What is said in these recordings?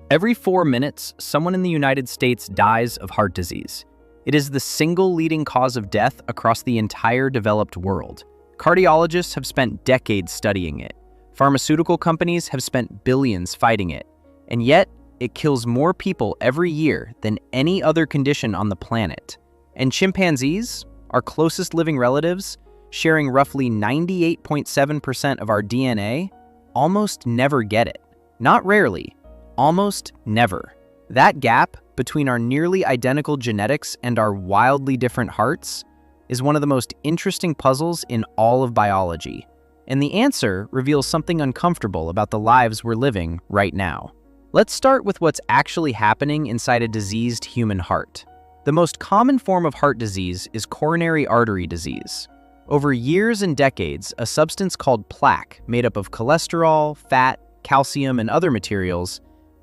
Every 4 minutes, someone in the United States dies of heart disease. It is the single leading cause of death across the entire developed world. Cardiologists have spent decades studying it. Pharmaceutical companies have spent billions fighting it. And yet, it kills more people every year than any other condition on the planet. And chimpanzees, our closest living relatives, sharing roughly 98.7% of our DNA, almost never get it. Not rarely, almost never. That gap between our nearly identical genetics and our wildly different hearts is one of the most interesting puzzles in all of biology. And the answer reveals something uncomfortable about the lives we're living right now. Let's start with what's actually happening inside a diseased human heart. The most common form of heart disease is coronary artery disease. Over years and decades, a substance called plaque, made up of cholesterol, fat, calcium, and other materials,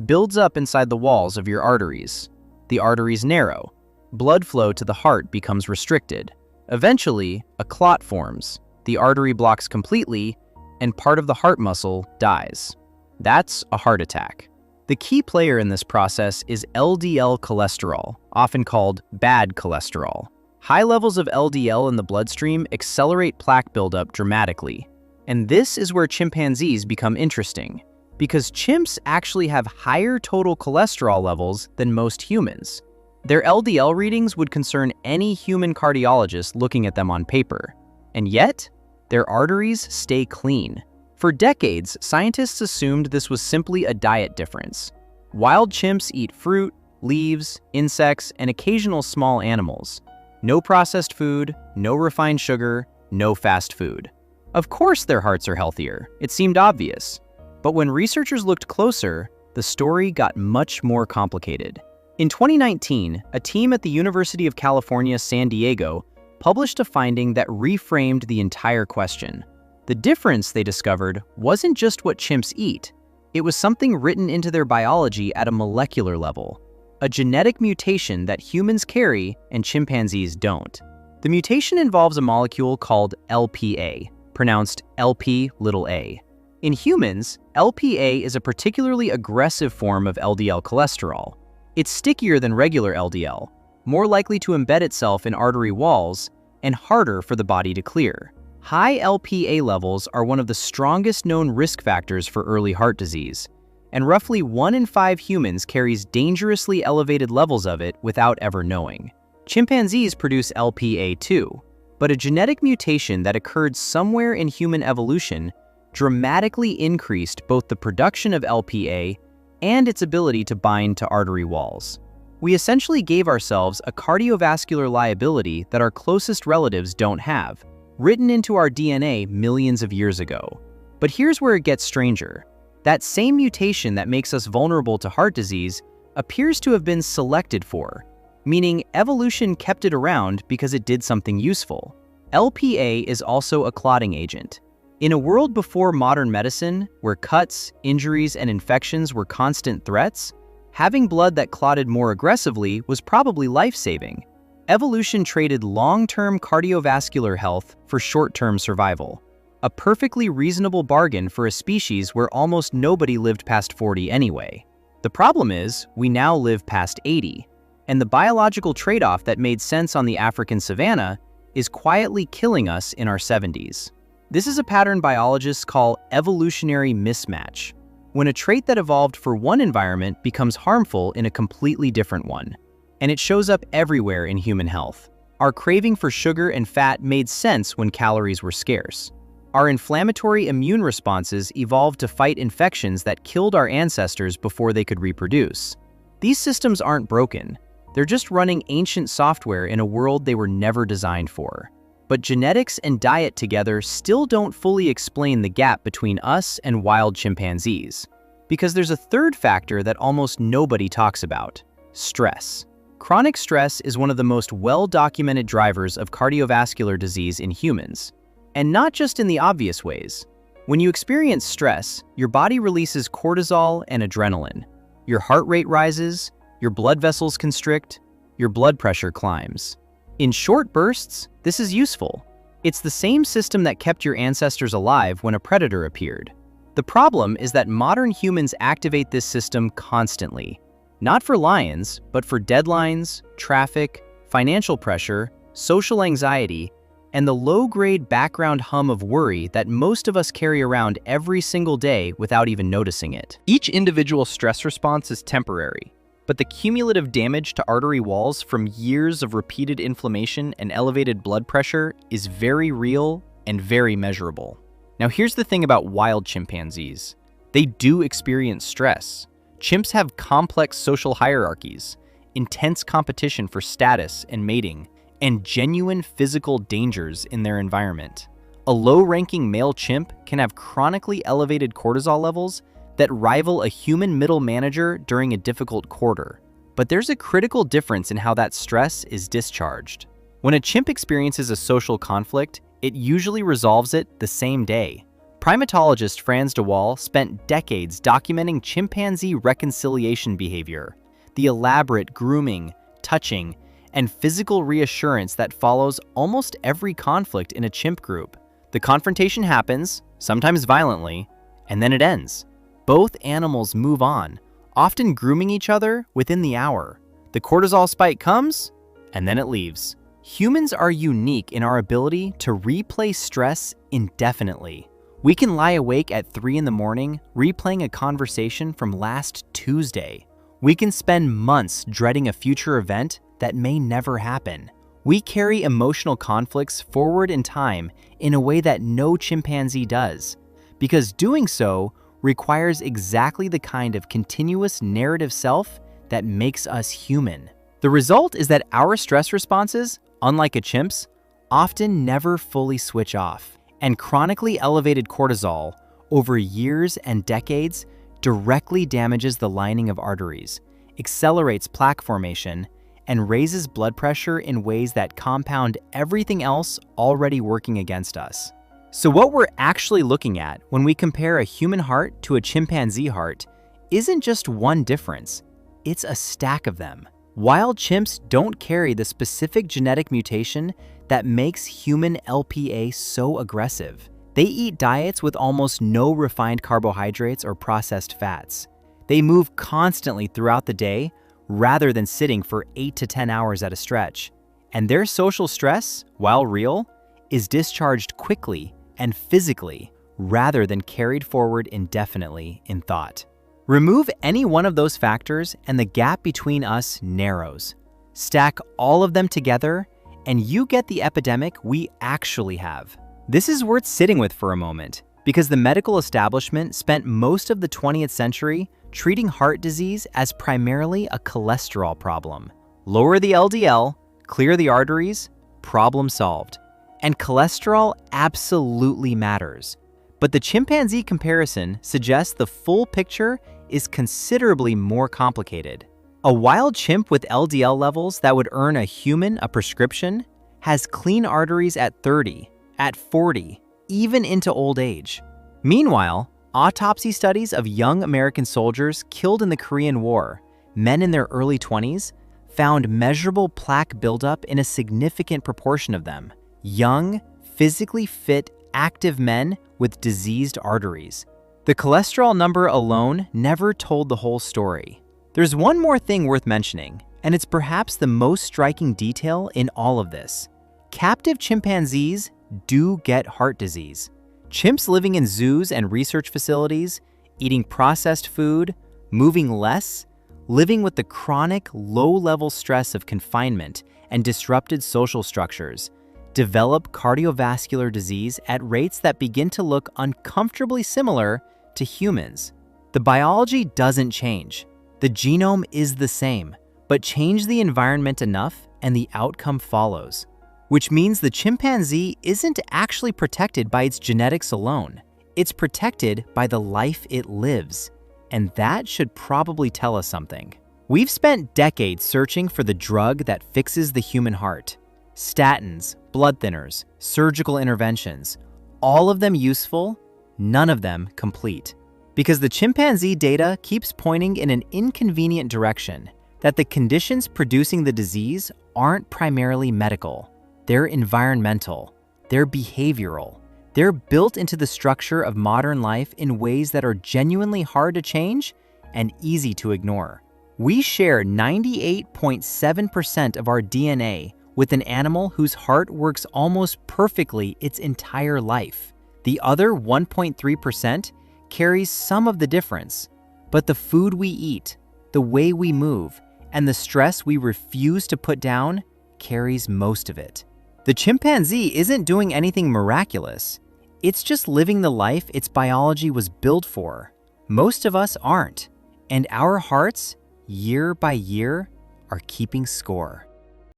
builds up inside the walls of your arteries. The arteries narrow. Blood flow to the heart becomes restricted. Eventually, a clot forms. The artery blocks completely, and part of the heart muscle dies. That's a heart attack. The key player in this process is LDL cholesterol, often called bad cholesterol. High levels of LDL in the bloodstream accelerate plaque buildup dramatically. And this is where chimpanzees become interesting, because chimps actually have higher total cholesterol levels than most humans. Their LDL readings would concern any human cardiologist looking at them on paper. And yet, their arteries stay clean. For decades, scientists assumed this was simply a diet difference. Wild chimps eat fruit, leaves, insects, and occasional small animals. No processed food, no refined sugar, no fast food. Of course their hearts are healthier. It seemed obvious. But when researchers looked closer, the story got much more complicated. In 2019, a team at the University of California, San Diego, published a finding that reframed the entire question. The difference, they discovered, wasn't just what chimps eat. It was something written into their biology at a molecular level. A genetic mutation that humans carry and chimpanzees don't. The mutation involves a molecule called LPA, pronounced LP(a). In humans, LPA is a particularly aggressive form of LDL cholesterol. It's stickier than regular LDL, more likely to embed itself in artery walls, and harder for the body to clear. High LPA levels are one of the strongest known risk factors for early heart disease, and roughly 1 in 5 humans carries dangerously elevated levels of it without ever knowing. Chimpanzees produce LPA too, but a genetic mutation that occurred somewhere in human evolution dramatically increased both the production of LPA and its ability to bind to artery walls. We essentially gave ourselves a cardiovascular liability that our closest relatives don't have, written into our DNA millions of years ago. But here's where it gets stranger. That same mutation that makes us vulnerable to heart disease appears to have been selected for, meaning evolution kept it around because it did something useful. LPA is also a clotting agent. In a world before modern medicine, where cuts, injuries, and infections were constant threats, having blood that clotted more aggressively was probably life-saving. Evolution traded long-term cardiovascular health for short-term survival. A perfectly reasonable bargain for a species where almost nobody lived past 40 anyway. The problem is, we now live past 80, and the biological trade-off that made sense on the African savanna is quietly killing us in our 70s. This is a pattern biologists call evolutionary mismatch, when a trait that evolved for one environment becomes harmful in a completely different one. And it shows up everywhere in human health. Our craving for sugar and fat made sense when calories were scarce. Our inflammatory immune responses evolved to fight infections that killed our ancestors before they could reproduce. These systems aren't broken. They're just running ancient software in a world they were never designed for. But genetics and diet together still don't fully explain the gap between us and wild chimpanzees. Because there's a third factor that almost nobody talks about: stress. Chronic stress is one of the most well-documented drivers of cardiovascular disease in humans. And not just in the obvious ways. When you experience stress, your body releases cortisol and adrenaline. Your heart rate rises, your blood vessels constrict, your blood pressure climbs. In short bursts, this is useful. It's the same system that kept your ancestors alive when a predator appeared. The problem is that modern humans activate this system constantly, not for lions, but for deadlines, traffic, financial pressure, social anxiety, and the low-grade background hum of worry that most of us carry around every single day without even noticing it. Each individual stress response is temporary, but the cumulative damage to artery walls from years of repeated inflammation and elevated blood pressure is very real and very measurable. Now here's the thing about wild chimpanzees. They do experience stress. Chimps have complex social hierarchies, intense competition for status and mating, and genuine physical dangers in their environment. A low-ranking male chimp can have chronically elevated cortisol levels that rival a human middle manager during a difficult quarter. But there's a critical difference in how that stress is discharged. When a chimp experiences a social conflict, it usually resolves it the same day. Primatologist Frans de Waal spent decades documenting chimpanzee reconciliation behavior, the elaborate grooming, touching, and physical reassurance that follows almost every conflict in a chimp group. The confrontation happens, sometimes violently, and then it ends. Both animals move on, often grooming each other within the hour. The cortisol spike comes, and then it leaves. Humans are unique in our ability to replay stress indefinitely. We can lie awake at 3 in the morning replaying a conversation from last Tuesday. We can spend months dreading a future event that may never happen. We carry emotional conflicts forward in time in a way that no chimpanzee does, because doing so requires exactly the kind of continuous narrative self that makes us human. The result is that our stress responses, unlike a chimp's, often never fully switch off, and chronically elevated cortisol over years and decades directly damages the lining of arteries, accelerates plaque formation, and raises blood pressure in ways that compound everything else already working against us. So what we're actually looking at when we compare a human heart to a chimpanzee heart isn't just one difference, it's a stack of them. Wild chimps don't carry the specific genetic mutation that makes human LPA so aggressive. They eat diets with almost no refined carbohydrates or processed fats. They move constantly throughout the day rather than sitting for 8 to 10 hours at a stretch. And their social stress, while real, is discharged quickly and physically rather than carried forward indefinitely in thought. Remove any one of those factors and the gap between us narrows. Stack all of them together and you get the epidemic we actually have. This is worth sitting with for a moment because the medical establishment spent most of the 20th century treating heart disease as primarily a cholesterol problem. Lower the LDL, clear the arteries, problem solved. And cholesterol absolutely matters. But the chimpanzee comparison suggests the full picture is considerably more complicated. A wild chimp with LDL levels that would earn a human a prescription has clean arteries at 30, at 40, even into old age. Meanwhile, autopsy studies of young American soldiers killed in the Korean War, men in their early 20s, found measurable plaque buildup in a significant proportion of them. Young, physically fit, active men with diseased arteries. The cholesterol number alone never told the whole story. There's one more thing worth mentioning, and it's perhaps the most striking detail in all of this. Captive chimpanzees do get heart disease. Chimps living in zoos and research facilities, eating processed food, moving less, living with the chronic low-level stress of confinement and disrupted social structures, develop cardiovascular disease at rates that begin to look uncomfortably similar to humans. The biology doesn't change. The genome is the same, but change the environment enough and the outcome follows. Which means the chimpanzee isn't actually protected by its genetics alone. It's protected by the life it lives. And that should probably tell us something. We've spent decades searching for the drug that fixes the human heart. Statins, blood thinners, surgical interventions, all of them useful, none of them complete. Because the chimpanzee data keeps pointing in an inconvenient direction, that the conditions producing the disease aren't primarily medical. They're environmental, they're behavioral, They're built into the structure of modern life in ways that are genuinely hard to change and easy to ignore. We share 98.7% of our DNA with an animal whose heart works almost perfectly its entire life. The other 1.3% carries some of the difference, but the food we eat, the way we move, and the stress we refuse to put down carries most of it. The chimpanzee isn't doing anything miraculous. It's just living the life its biology was built for. Most of us aren't, and our hearts, year by year, are keeping score.